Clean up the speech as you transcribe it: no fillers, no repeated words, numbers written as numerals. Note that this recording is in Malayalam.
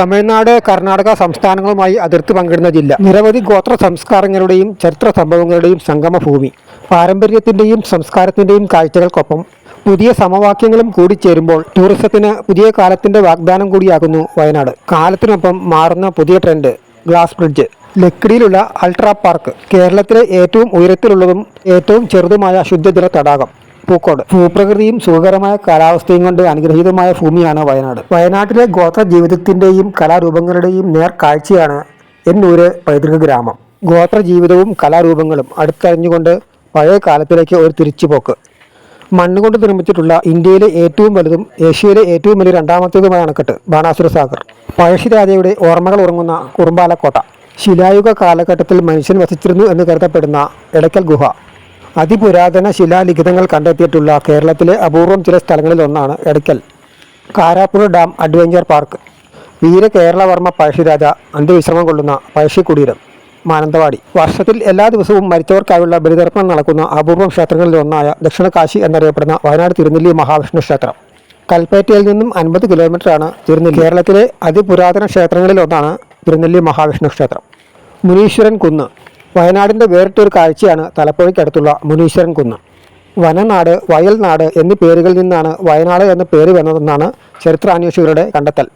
തമിഴ്നാട്, കർണാടക സംസ്ഥാനങ്ങളുമായി അതിർത്തി പങ്കിടുന്ന ജില്ല. നിരവധി ഗോത്ര സംസ്കാരങ്ങളുടെയും ചരിത്ര സംഭവങ്ങളുടെയും സംഗമഭൂമി. പാരമ്പര്യത്തിൻ്റെയും സംസ്കാരത്തിൻ്റെയും കാഴ്ചകൾക്കൊപ്പം പുതിയ സമവാക്യങ്ങളും കൂടിച്ചേരുമ്പോൾ ടൂറിസത്തിന് പുതിയ കാലത്തിൻ്റെ വാഗ്ദാനം കൂടിയാകുന്നു വയനാട്. കാലത്തിനൊപ്പം മാറുന്ന പുതിയ ട്രെൻഡ് ഗ്ലാസ് ബ്രിഡ്ജ്. ലക്കിടിയിലുള്ള അൾട്രാ പാർക്ക്. കേരളത്തിലെ ഏറ്റവും ഉയരത്തിലുള്ളതും ഏറ്റവും ചെറുതുമായ ശുദ്ധജല തടാകം പൂക്കോട്. ഭൂപ്രകൃതിയും സുഖകരമായ കാലാവസ്ഥയും കൊണ്ട് അനുഗ്രഹീതമായ ഭൂമിയാണ് വയനാട്. വയനാട്ടിലെ ഗോത്ര ജീവിതത്തിൻ്റെയും കലാരൂപങ്ങളുടെയും നേർക്കാഴ്ചയാണ് എന്നൂര് പൈതൃക ഗ്രാമം. ഗോത്ര ജീവിതവും കലാരൂപങ്ങളും അടുത്തറിഞ്ഞുകൊണ്ട് പഴയ കാലത്തിലേക്ക് ഒരു തിരിച്ചുപോക്ക്. മണ്ണുകൊണ്ട് നിർമ്മിച്ചിട്ടുള്ള ഇന്ത്യയിലെ ഏറ്റവും വലുതും ഏഷ്യയിലെ ഏറ്റവും വലിയ രണ്ടാമത്തേതുമായ അണക്കെട്ട് ബാണാസുര സാഗർ. പഴശ്ശിരാജയുടെ ഓർമ്മകൾ ഉറങ്ങുന്ന കുറുമ്പാലക്കോട്ട. ശിലായുഗ കാലഘട്ടത്തിൽ മനുഷ്യൻ വസിച്ചിരുന്നു എന്ന് കരുതപ്പെടുന്ന എടയ്ക്കൽ ഗുഹ. അതിപുരാതന ശിലാലിഖിതങ്ങൾ കണ്ടെത്തിയിട്ടുള്ള കേരളത്തിലെ അപൂർവം ചില സ്ഥലങ്ങളിൽ ഒന്നാണ് Edakkal. Karapuzha dam adventure park. Veera Keralavarma Pazhassiraja അന്ത്യവിശ്രമം കൊള്ളുന്ന പഴശ്ശിക്കുടീരം. മാനന്തവാടി. വർഷത്തിൽ എല്ലാ ദിവസവും മരിച്ചവർക്കായുള്ള ബലിതർപ്പണം നടക്കുന്ന അപൂർവം ക്ഷേത്രങ്ങളിൽ ഒന്നായ ദക്ഷിണ കാശി എന്നറിയപ്പെടുന്ന വയനാട് തിരുനെല്ലി മഹാവിഷ്ണു ക്ഷേത്രം. കൽപ്പറ്റയിൽ നിന്നും 50 കിലോമീറ്ററാണ് തിരുനെല്ലി. കേരളത്തിലെ അതിപുരാതന ക്ഷേത്രങ്ങളിൽ ഒന്നാണ് തിരുനെല്ലി മഹാവിഷ്ണു ക്ഷേത്രം. മുനീശ്വരൻ കുന്ന്. വയനാടിൻ്റെ വേറിട്ടൊരു കാഴ്ചയാണ് തലപ്പുഴയ്ക്കടുത്തുള്ള മുനീശ്വരൻ കുന്ന്. വനനാട്, വയൽനാട് എന്നീ പേരുകളിൽ നിന്നാണ് വയനാട് എന്ന പേര് വന്നതെന്നാണ് ചരിത്രാന്വേഷകരുടെ കണ്ടെത്തൽ.